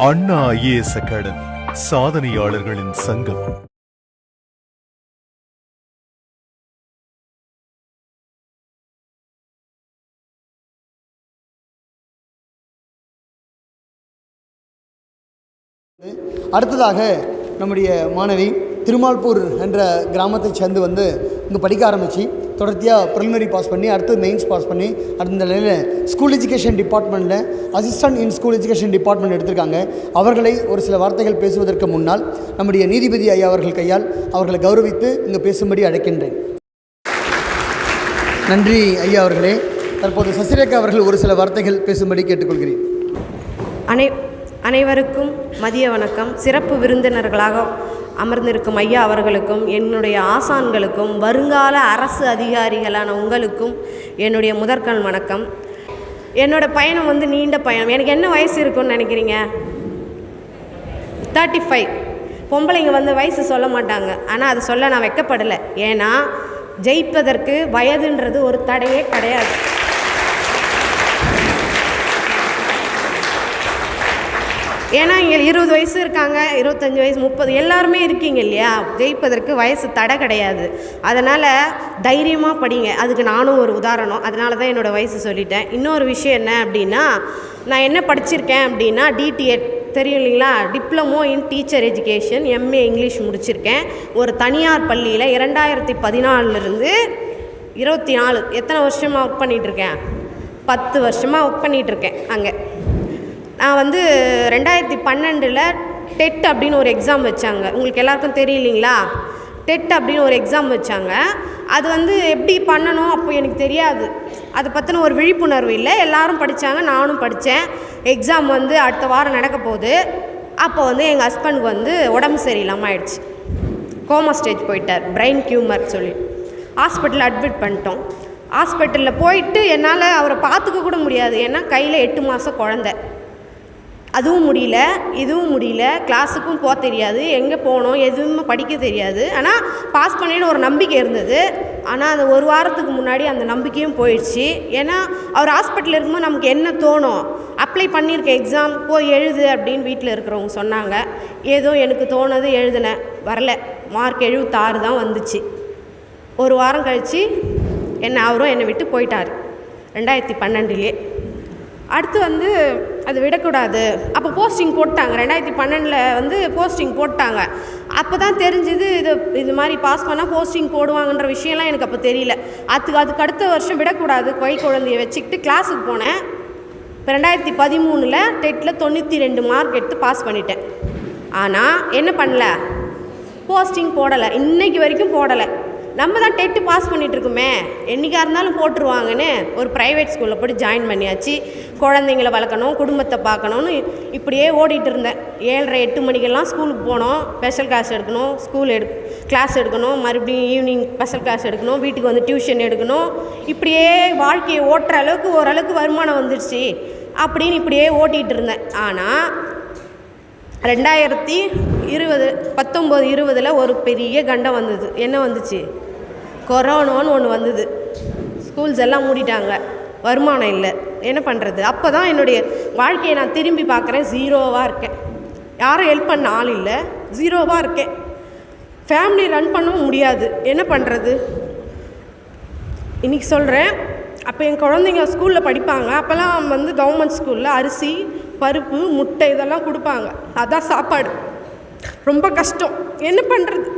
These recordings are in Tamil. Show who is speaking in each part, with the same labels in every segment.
Speaker 1: அண்ணா ஐஏஎஸ் அகாடமி, சாதனையாளர்களின் சங்கம்.
Speaker 2: அடுத்ததாக நம்முடைய மாணவி திருமால்பூர் என்ற கிராமத்தை சேர்ந்து வந்து இங்கே படிக்க ஆரம்பித்து தொடர்ச்சியாக ப்ரிலிமினரி பாஸ் பண்ணி அடுத்து மெயின்ஸ் பாஸ் பண்ணி அடுத்த நிலையில் ஸ்கூல் எஜுகேஷன் டிபார்ட்மெண்ட்டில் அசிஸ்டன்ட் இன் ஸ்கூல் எஜுகேஷன் டிபார்ட்மெண்ட் எடுத்திருக்காங்க. அவர்களை ஒரு சில வார்த்தைகள் பேசுவதற்கு முன்னால் நம்முடைய நீதிபதி ஐயா அவர்கள் கையால் அவர்களை கௌரவித்து இங்கே பேசும்படி அழைக்கின்றேன். நன்றி ஐயா அவர்களே. தற்போது சசிரேகா அவர்கள் ஒரு சில வார்த்தைகள் பேசும்படி கேட்டுக்கொள்கிறேன்.
Speaker 3: அனைவருக்கும் மதிய வணக்கம். சிறப்பு விருந்தினர்களாக அமர்ந்திருக்கும் ஐயா அவர்களுக்கும், என்னுடைய ஆசான்களுக்கும், வருங்கால அரசு அதிகாரிகளான உங்களுக்கும் என்னுடைய முதற்கண் வணக்கம். என்னோடய பயணம் வந்து நீண்ட பயணம். எனக்கு என்ன வயசு இருக்குன்னு நினைக்கிறீங்க? 35. பொம்பளைங்க வந்து வயசு சொல்ல மாட்டாங்க, ஆனால் அது சொல்ல நான் வெட்கப்படலை. ஏன்னா ஜெயிப்பதற்கு வயதுன்றது ஒரு தடையே கிடையாது. ஏன்னா இங்கே 20 வயசு இருக்காங்க, 25 வயசு, 30 எல்லாருமே இருக்கீங்க இல்லையா? ஜெயிப்பதற்கு வயசு தடை கிடையாது. அதனால் தைரியமாக படிங்க. அதுக்கு நானும் ஒரு உதாரணம். அதனால தான் என்னோடய வயசு சொல்லிட்டேன். இன்னொரு விஷயம் என்ன அப்படின்னா, நான் என்ன படிச்சிருக்கேன் அப்படின்னா டிடிஎட் தெரியும் இல்லைங்களா? Diploma in teacher education, MA English முடிச்சிருக்கேன். ஒரு தனியார் பள்ளியில் 2014 24 எத்தனை வருஷமாக ஒர்க் பண்ணிகிட்ருக்கேன்? 10 வருஷமாக ஒர்க் பண்ணிகிட்ருக்கேன். அங்கே நான் வந்து 2012 டெட் அப்படின்னு ஒரு எக்ஸாம் வச்சாங்க. உங்களுக்கு எல்லாருக்கும் தெரியலிங்களா? டெட் அப்படின்னு ஒரு எக்ஸாம் வச்சாங்க. அது வந்து எப்படி பண்ணணும் அப்போ எனக்கு தெரியாது. அதை பற்றின ஒரு விழிப்புணர்வு இல்லை. எல்லோரும் படித்தாங்க, நானும் படித்தேன். எக்ஸாம் வந்து அடுத்த வாரம் நடக்க போகுது. அப்போ வந்து எங்கள் ஹஸ்பண்டுக்கு வந்து உடம்பு சரியில்லாமல் ஆயிடுச்சு. கோமா ஸ்டேஜ் போயிட்டார், பிரெயின் டியூமர் சொல்லி ஹாஸ்பிட்டலில் அட்மிட் பண்ணிட்டோம். ஹாஸ்பிட்டலில் போயிட்டு என்னால் அவரை பார்த்துக்க கூட முடியாது. ஏன்னா கையில் 8 மாதம் குழந்தை. அதுவும் முடியல, இதுவும் முடியல. கிளாஸுக்கும் போக தெரியாது, எங்கே போகணும் எதுவுமே படிக்க தெரியாது. ஆனால் பாஸ் பண்ணின்னு ஒரு நம்பிக்கை இருந்தது. ஆனால் அது ஒரு வாரத்துக்கு முன்னாடி அந்த நம்பிக்கையும் போயிடுச்சு. ஏன்னா அவர் ஹாஸ்பிட்டலில் இருக்கும்போது நமக்கு என்ன தோணும்? அப்ளை பண்ணியிருக்க எக்ஸாம் போய் எழுது அப்படின்னு வீட்டில் இருக்கிறவங்க சொன்னாங்க. ஏதோ எனக்கு தோணுது, எழுதினேன். வரல, மார்க் 76 தான் வந்துச்சு. ஒரு வாரம் கழித்து அவரும் என்னை விட்டு போயிட்டார் 2012. அடுத்து வந்து அது விடக்கூடாது. அப்போ போஸ்டிங் போட்டாங்க. 2012 வந்து போஸ்டிங் போட்டாங்க. அப்போ தான் தெரிஞ்சுது இது மாதிரி பாஸ் பண்ணால் போஸ்டிங் போடுவாங்கன்ற விஷயம்லாம் எனக்கு அப்போ தெரியல. அதுக்கு அடுத்த வருஷம் விடக்கூடாது, கை குழந்தைய வச்சுக்கிட்டு கிளாஸுக்கு போனேன். இப்போ 2013 டெட்டில் 92 மார்க் எடுத்து பாஸ் பண்ணிட்டேன். ஆனால் என்ன பண்ணல? போஸ்டிங் போடலை, இன்றைக்கி வரைக்கும் போடலை. நம்ம தான் டெட்டு பாஸ் பண்ணிகிட்ருக்குமே, என்றைக்காக இருந்தாலும் போட்டுருவாங்கன்னு ஒரு ப்ரைவேட் ஸ்கூலில் போய்ட்டு ஜாயின் பண்ணியாச்சு. குழந்தைங்களை வளர்க்கணும், குடும்பத்தை பார்க்கணுன்னு இப்படியே ஓடிட்டு இருந்தேன். 7:30 8 மணிக்கெல்லாம் ஸ்கூலுக்கு போனோம். ஸ்பெஷல் கிளாஸ் எடுக்கணும், கிளாஸ் எடுக்கணும், மறுபடியும் ஈவினிங் ஸ்பெஷல் கிளாஸ் எடுக்கணும், வீட்டுக்கு வந்து டியூஷன் எடுக்கணும். இப்படியே வாழ்க்கையை ஓட்டுற அளவுக்கு ஓரளவுக்கு வருமானம் வந்துடுச்சு அப்படின்னு இப்படியே ஓட்டிகிட்டு இருந்தேன். ஆனால் 2019-20 ஒரு பெரிய கண்டம் வந்தது. என்ன வந்துச்சு? கொரோனான்னு ஒன்று வந்தது. ஸ்கூல்ஸ் எல்லாம் மூடிட்டாங்க, வருமானம் இல்லை. என்ன பண்ணுறது? அப்போ தான் என்னுடைய வாழ்க்கையை நான் திரும்பி பார்க்குறேன். ஜீரோவாக இருக்கேன். யாரும் ஹெல்ப் பண்ண ஆள் இல்லை, ஜீரோவாக இருக்கேன். ஃபேமிலி ரன் பண்ணவும் முடியாது. என்ன பண்ணுறது? இன்றைக்கி சொல்கிறேன். அப்போ என் குழந்தைங்க ஸ்கூலில் படிப்பாங்க. அப்போல்லாம் வந்து கவர்மெண்ட் ஸ்கூலில் அரிசி, பருப்பு, முட்டை இதெல்லாம் கொடுப்பாங்க. அதான் சாப்பாடு. ரொம்ப கஷ்டம். என்ன பண்ணுறது?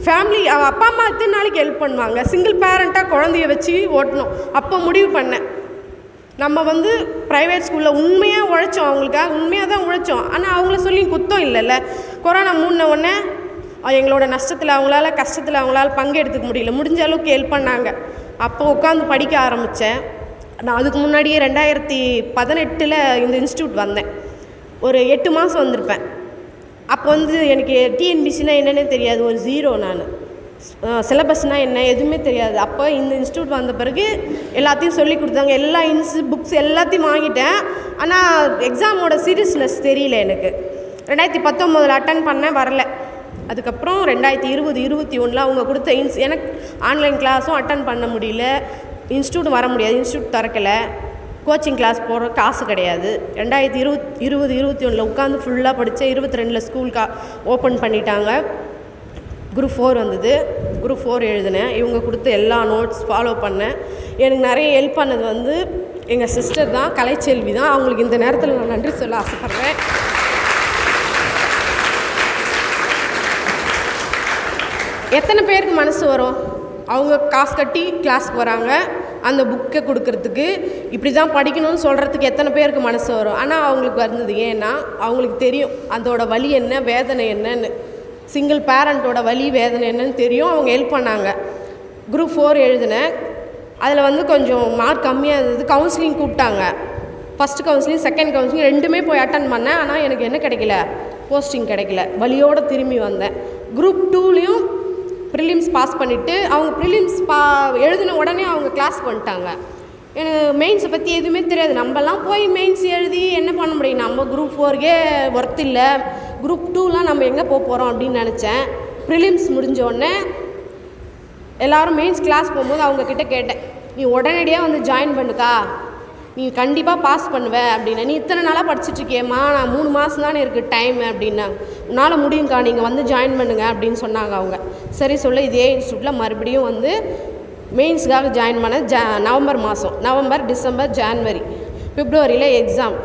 Speaker 3: ஃபேமிலி அப்பா அம்மா எத்தனை நாளைக்கு ஹெல்ப் பண்ணுவாங்க? சிங்கிள் பேரண்ட்டாக குழந்தைய வச்சு ஓட்டணும். அப்போ முடிவு பண்ணேன், நம்ம வந்து ப்ரைவேட் ஸ்கூலில் உண்மையாக உழைச்சோம், அவங்களுக்காக உண்மையாக தான் உழைச்சோம். ஆனால் அவங்கள சொல்லி குத்தம் இல்லைல்ல. கொரோனா மூடின உடனே எங்களோட நஷ்டத்தில் கஷ்டத்தில் அவங்களால பங்கெடுத்துக்க முடியல. முடிஞ்ச அளவுக்கு ஹெல்ப் பண்ணாங்க. அப்போ உட்காந்து படிக்க ஆரம்பித்தேன். நான் அதுக்கு முன்னாடியே 2018 இந்த இன்ஸ்டியூட் வந்தேன். ஒரு 8 மாதம் வந்திருப்பேன். அப்போ வந்து எனக்கு டிஎன்பிசினால் என்னென்னே தெரியாது, ஒரு ஜீரோ. நான் சிலபஸ்னால் என்ன எதுவுமே தெரியாது. அப்போ இந்த இன்ஸ்டியூட் வந்த பிறகு எல்லாத்தையும் சொல்லி கொடுத்தாங்க. எல்லா புக்ஸ் எல்லாத்தையும் வாங்கிட்டேன். ஆனால் எக்ஸாமோட சீரியஸ்னஸ் தெரியல எனக்கு. 2019 அட்டன் பண்ணேன், வரல. அதுக்கப்புறம் 2020-21 அவங்க கொடுத்த எனக்கு ஆன்லைன் கிளாஸும் அட்டன் பண்ண முடியல. இன்ஸ்டியூட் வர முடியாது, இன்ஸ்டியூட் திறக்கலை. கோச்சிங் கிளாஸ் போகிற காசு கிடையாது. 2021 உட்காந்து ஃபுல்லாக படித்தேன். 22 ஸ்கூல் ஓப்பன் பண்ணிட்டாங்க. குரூப் 4 வந்தது. குரூப் 4 எழுதினேன். இவங்க கொடுத்த எல்லா நோட்ஸ் ஃபாலோ பண்ணேன். எனக்கு நிறைய ஹெல்ப் பண்ணது வந்து எங்கள் சிஸ்டர் தான், கலைச்செல்வி தான். அவங்களுக்கு இந்த நேரத்தில் நான் நன்றி சொல்ல ஆசைப்பட்றேன். எத்தனை பேருக்கு மனசு வரும் அவங்க காசு கட்டி கிளாஸ்க்கு வராங்க, அந்த புக்கை கொடுக்கறதுக்கு, இப்படி தான் படிக்கணும்னு சொல்கிறதுக்கு எத்தனை பேருக்கு மனசு வரும்? ஆனால் அவங்களுக்கு வந்தது ஏன்னா அவங்களுக்கு தெரியும் அதோட வலி என்ன, வேதனை என்னன்னு. சிங்கிள் பேரண்ட்டோட வலி வேதனை என்னன்னு தெரியும். அவங்க ஹெல்ப் பண்ணாங்க. குரூப் 4 எழுதினேன். அதில் வந்து கொஞ்சம் மார்க் கம்மியாக இருந்தது. கவுன்சிலிங் கூப்பிட்டாங்க. ஃபஸ்ட்டு கவுன்சிலிங், செகண்ட் கவுன்சிலிங் ரெண்டுமே போய் அட்டன் பண்ணேன். ஆனால் எனக்கு என்ன கிடைக்கல, போஸ்டிங் கிடைக்கல. வலியோடு திரும்பி வந்தேன். குரூப் 2லேயும் ப்ரிலிம்ஸ் பாஸ் பண்ணிவிட்டு அவங்க ப்ரிலிம்ஸ் எழுதின உடனே அவங்க கிளாஸ்க்கு வந்துட்டாங்க. எனக்கு மெயின்ஸை பற்றி எதுவுமே தெரியாது. நம்மலாம் போய் மெயின்ஸ் எழுதி என்ன பண்ண முடியும், நம்ம குரூப் 4கே ஒர்த் இல்லை, குரூப் 2லாம் நம்ம எங்கே போகிறோம் அப்படின்னு நினச்சேன். ப்ரிலிம்ஸ் முடிஞ்ச உடனே எல்லோரும் மெயின்ஸ் கிளாஸ் போகும்போது அவங்கக்கிட்ட கேட்டேன், நீ உடனடியாக வந்து ஜாயின் பண்ணுக்கா, நீ கண்டிப்பாக பாஸ் பண்ணுவ அப்படின்னு. நீ இத்தனை நாளாக படிச்சுட்ருக்கியம்மா, நான் 3 மாதம் தானே இருக்குது டைம் அப்படின்னாங்க. உன்னால் முடியுங்க்கா, நீங்கள் வந்து ஜாயின் பண்ணுங்க அப்படின்னு சொன்னாங்க அவங்க. சரி சொல்ல இதே இன்ஸ்டியூட்டில் மறுபடியும் வந்து மெயின்ஸுக்காக ஜாயின் பண்ண. நவம்பர் மாதம், நவம்பர், டிசம்பர், ஜான்வரி, பிப்ரவரியில் எக்ஸாம்.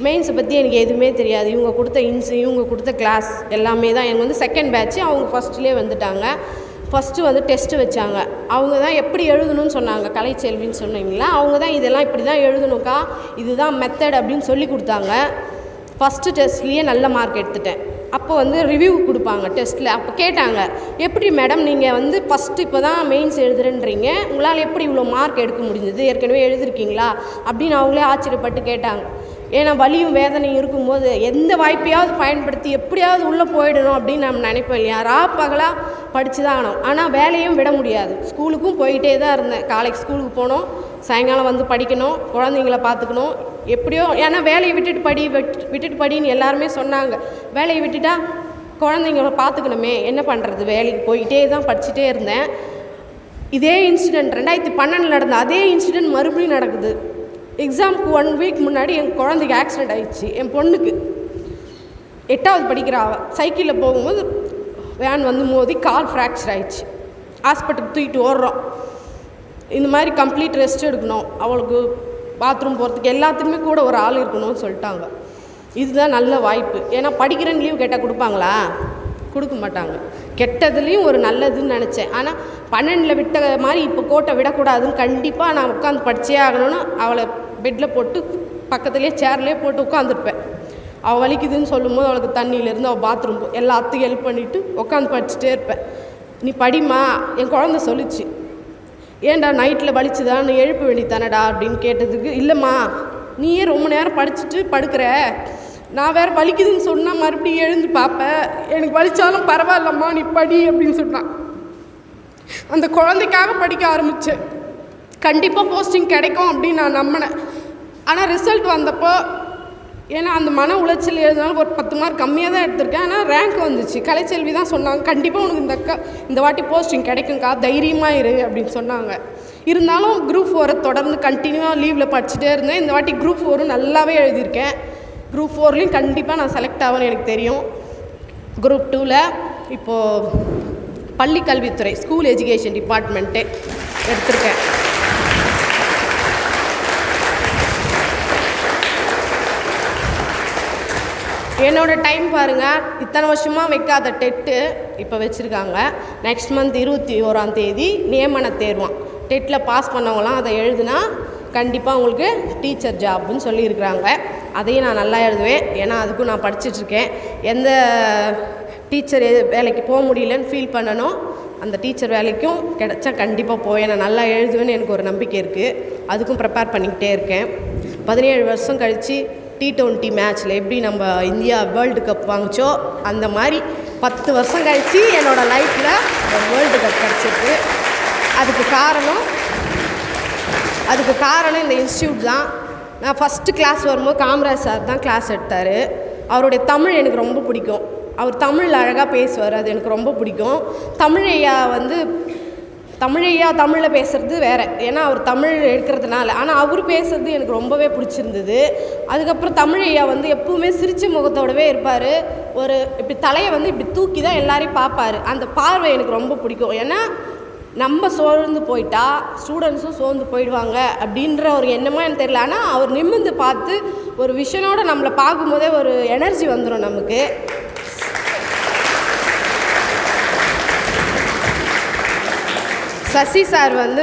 Speaker 3: மெயின்ஸை பற்றி எனக்கு எதுவுமே தெரியாது. இவங்க கொடுத்த இவங்க கொடுத்த கிளாஸ் எல்லாமே தான். எனக்கு வந்து செகண்ட் பேட்ச்சு, அவங்க ஃபஸ்ட்லேயே வந்துட்டாங்க. ஃபஸ்ட்டு வந்து டெஸ்ட்டு வச்சாங்க. அவங்க தான் எப்படி எழுதணும்னு சொன்னாங்க. கலைச்செல்வின்னு சொன்னீங்களா, அவங்க தான் இதெல்லாம் இப்படி தான் எழுதணுக்கா, இதுதான் மெத்தட் அப்படின்னு சொல்லி கொடுத்தாங்க. ஃபஸ்ட்டு டெஸ்ட்லேயே நல்ல மார்க் எடுத்துட்டேன். அப்போ வந்து ரிவ்யூ கொடுப்பாங்க டெஸ்ட்டில். அப்போ கேட்டாங்க, எப்படி மேடம் நீங்கள் வந்து ஃபஸ்ட்டு இப்போ தான் மெயின்ஸ் எழுதுறேன்றீங்க, உங்களால் எப்படி இவ்வளோ மார்க் எடுக்க முடிஞ்சது, ஏற்கனவே எழுதிருக்கீங்களா அப்படின்னு அவங்களே ஆச்சரியப்பட்டு கேட்டாங்க. ஏன்னா வலியும் வேதனையும் இருக்கும்போது எந்த வாய்ப்பையாவது பயன்படுத்தி எப்படியாவது உள்ளே போயிடணும் அப்படின்னு நம்ம நினைப்போம் இல்லையா. பகலாக படித்து தான் ஆகணும். ஆனால் வேலையும் விட முடியாது. ஸ்கூலுக்கும் போயிட்டே தான் இருந்தேன். காலைக்கு ஸ்கூலுக்கு போகணும், சாயங்காலம் வந்து படிக்கணும், குழந்தைங்கள பார்த்துக்கணும். எப்படியோ ஏன்னா வேலையை விட்டுட்டு படின்னு எல்லாருமே சொன்னாங்க. வேலையை விட்டுட்டா குழந்தைங்கள பார்த்துக்கணுமே, என்ன பண்ணுறது, வேலைக்கு போயிட்டே தான் படிச்சுட்டே இருந்தேன். இதே இன்சிடெண்ட் 2012 நடந்த அதே இன்சிடெண்ட் மறுபடியும் நடக்குது. எக்ஸாமுக்கு 1 வீக் முன்னாடி என் குழந்தைக்கு ஆக்சிடெண்ட் ஆகிடுச்சு. என் பொண்ணுக்கு 8வது படிக்கிற அவள் சைக்கிளில் போகும்போது வேன் வந்து மோதி கால் ஃப்ராக்சர் ஆகிடுச்சு. ஹாஸ்பிட்டலுக்கு தூக்கிட்டு ஓடுறோம். இந்த மாதிரி கம்ப்ளீட் ரெஸ்ட் எடுக்கணும், அவளுக்கு பாத்ரூம் போகிறதுக்கு எல்லாத்துக்குமே கூட ஒரு ஆள் இருக்கணும்னு சொல்லிட்டாங்க. இதுதான் நல்ல வாய்ப்பு. ஏன்னா படிக்கிறேன்னு லீவ் கேட்டால் கொடுப்பாங்களா, கொடுக்க மாட்டாங்க. கெட்டதுலேயும் ஒரு நல்லதுன்னு நினச்சேன். ஆனால் 12ல் விட்ட மாதிரி இப்போ கோட்டை விடக்கூடாதுன்னு கண்டிப்பாக நான் உட்காந்து படித்தே ஆகணும்னு அவளை பெட்டில் போட்டு பக்கத்துலேயே சேர்லேயே போட்டு உட்காந்துருப்பேன். அவள் வலிக்குதுன்னு சொல்லும்போது அவளுக்கு தண்ணியிலேருந்து அவள் பாத்ரூம் எல்லாத்துக்கும் ஹெல்ப் பண்ணிவிட்டு உட்காந்து படிச்சுட்டே இருப்பேன். நீ படிமா, என் குழந்தை சொல்லிச்சு, ஏன்டா நைட்டில் வலிச்சுதான்னு எழுப்ப வேண்டித்தானடா அப்படின்னு கேட்டதுக்கு, இல்லைம்மா நீயே ரொம்ப நேரம் படிச்சுட்டு படுக்கிற, நான் வேறு வலிக்குதுன்னு சொன்னால் மறுபடியும் எழுந்து பார்ப்பேன், எனக்கு வலித்தாலும் பரவாயில்லம்மா நீ படி அப்படின்னு சொன்னான். அந்த குழந்தைக்காக படிக்க ஆரம்பித்தேன். கண்டிப்பாக போஸ்டிங் கிடைக்கும் அப்படின்னு நான் நம்பினேன். ஆனால் ரிசல்ட் வந்தப்போ, ஏன்னா அந்த மன உளைச்சல் எழுதினாலும் ஒரு 10 மார்க் கம்மியாக தான் எடுத்திருக்கேன். ஆனால் ரேங்க் வந்துச்சு. கலைச்செல்வி தான் சொன்னாங்க, கண்டிப்பாக உனக்கு இந்த வாட்டி போஸ்டிங் கிடைக்குங்க்கா, தைரியமாக இரு அப்படின்னு சொன்னாங்க. இருந்தாலும் குரூப் 4 தொடர்ந்து கண்டினியூவாக லீவில் படிச்சுட்டே இருந்தேன். இந்த வாட்டி குரூப் 4 நல்லாவே எழுதியிருக்கேன். குரூப் 4லையும் கண்டிப்பாக நான் செலக்ட் ஆகணும்னு எனக்கு தெரியும். குரூப் 2ல் இப்போது பள்ளிக்கல்வித்துறை, ஸ்கூல் எஜுகேஷன் டிபார்ட்மெண்ட்டு எடுத்திருக்கேன். என்னோடய டைம் பாருங்கள், இத்தனை வருஷமாக வைக்காத டெட்டு இப்போ வச்சுருக்காங்க. நெக்ஸ்ட் மந்த் 21ஆம் தேதி நியமன தேர்வான். டெட்டில் பாஸ் பண்ணவங்களாம் அதை எழுதுனா கண்டிப்பாக உங்களுக்கு டீச்சர் ஜாப்னு சொல்லியிருக்கிறாங்க. அதையும் நான் நல்லா எழுதுவேன். ஏன்னா அதுக்கும் நான் படிச்சுட்ருக்கேன். எந்த டீச்சர் வேலைக்கு போக முடியலன்னு ஃபீல் பண்ணணும், அந்த டீச்சர் வேலைக்கும் கிடச்சா கண்டிப்பாக போவேன். நான் நல்லா எழுதுவேன்னு எனக்கு ஒரு நம்பிக்கை இருக்குது. அதுக்கும் ப்ரிப்பேர் பண்ணிக்கிட்டே இருக்கேன். 17 வருஷம் கழித்து T20 மேட்ச்சில் எப்படி நம்ம இந்தியா வேர்ல்டு கப் வாங்கிச்சோ அந்த மாதிரி 10 வருஷம் கழித்து என்னோடய லைஃப்பில் வேர்ல்டு கப் கிடச்சிருக்கு. அதுக்கு காரணம் இந்த இன்ஸ்டியூட் தான். நான் ஃபஸ்ட்டு கிளாஸ் வரும்போது காமராஜ் சார் தான் கிளாஸ் எடுத்தார். அவருடைய தமிழ் எனக்கு ரொம்ப பிடிக்கும். அவர் தமிழில் அழகாக பேசுவார், அது எனக்கு ரொம்ப பிடிக்கும். தமிழ் ஐயா வந்து தமிழையா தமிழில் பேசுகிறது வேறு, ஏன்னா அவர் தமிழ் எடுக்கிறதுனால. ஆனால் அவர் பேசுகிறது எனக்கு ரொம்பவே பிடிச்சிருந்தது. அதுக்கப்புறம் தமிழையா வந்து எப்பவுமே சிரிச்ச முகத்தோடவே இருப்பார். ஒரு இப்படி தலையை வந்து இப்படி தூக்கி தான் எல்லாரையும் பார்ப்பார். அந்த பார்வை எனக்கு ரொம்ப பிடிக்கும். ஏன்னா நம்ம சோர்ந்து போயிட்டா ஸ்டூடெண்ட்ஸும் சோர்ந்து போயிடுவாங்க அப்படின்ற ஒரு எண்ணமாக எனக்கு தெரியல. ஆனால் அவர் நிமிர்ந்து பார்த்து ஒரு விஷனோட நம்மளை பார்க்கும்போதே ஒரு எனர்ஜி வந்துடும் நமக்கு. சசி சார் வந்து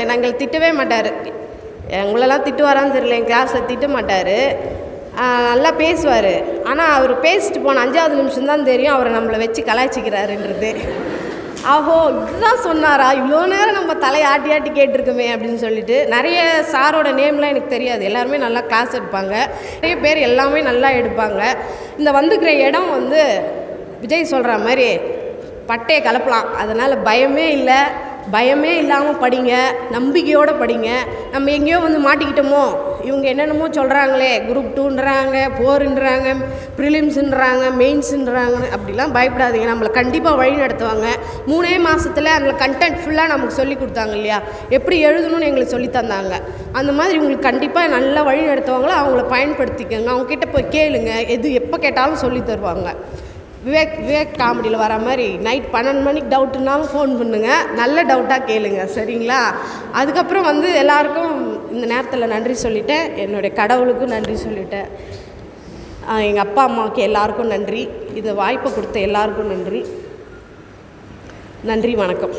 Speaker 3: நாங்கள் திட்டவே மாட்டார். எங்களெல்லாம் திட்டுவாரான்னு தெரியல, என் கிளாஸில் திட்ட மாட்டார். நல்லா பேசுவார். ஆனால் அவர் பேசிட்டு போன 5வது நிமிஷம்தான் தெரியும் அவரை நம்மளை வச்சு கலாய்ச்சிக்கிறாருன்றது. ஆஹோ இதுதான் சொன்னாரா, இவ்வளோ நேரம் நம்ம தலையை ஆட்டி ஆட்டி கேட்டிருக்குமே அப்படின்னு சொல்லிட்டு. நிறைய சாரோட நேம்லாம் எனக்கு தெரியாது, எல்லாருமே நல்லா கிளாஸ் எடுப்பாங்க. நிறைய பேர் எல்லாமே நல்லா எடுப்பாங்க. இந்த வந்துக்கிற இடம் வந்து விஜய் சொல்கிற மாதிரி பட்டையை கலப்பலாம். அதனால் பயமே இல்லாமல் படிங்க, நம்பிக்கையோடு படிங்க. நம்ம எங்கேயோ வந்து மாட்டிக்கிட்டோமோ, இவங்க என்னென்னமோ சொல்கிறாங்களே, குரூப் 2ன்றாங்க, 4ன்றாங்க, ப்ரிலிம்ஸுன்றாங்க, மெயின்ஸுன்றாங்க, அப்படிலாம் பயப்படாதீங்க. நம்மளை கண்டிப்பாக வழி நடத்துவாங்க. 3 மாதத்தில் அதில் கண்டென்ட் ஃபுல்லாக நமக்கு சொல்லி கொடுத்தாங்க இல்லையா, எப்படி எழுதணும்னு எங்களுக்கு சொல்லி தந்தாங்க. அந்த மாதிரி உங்களுக்கு கண்டிப்பாக நல்லா வழி நடத்துவாங்களோ அவங்கள பயன்படுத்திக்கோங்க. அவங்கக்கிட்ட போய் கேளுங்க, எது எப்போ கேட்டாலும் சொல்லி தருவாங்க. விவேக் காமெடியில் வர மாதிரி நைட் 12 மணிக்கு டவுட்டுனாலும் ஃபோன் பண்ணுங்கள், நல்ல டவுட்டாக கேளுங்க, சரிங்களா? அதுக்கப்புறம் வந்து எல்லாருக்கும் இந்த நேரத்தில் நன்றி சொல்லிட்டேன். என்னுடைய கடவுளுக்கும் நன்றி சொல்லிட்டேன். எங்கள் அப்பா அம்மாவுக்கு எல்லாருக்கும் நன்றி. இதை வாய்ப்பை கொடுத்த எல்லாருக்கும் நன்றி. வணக்கம்.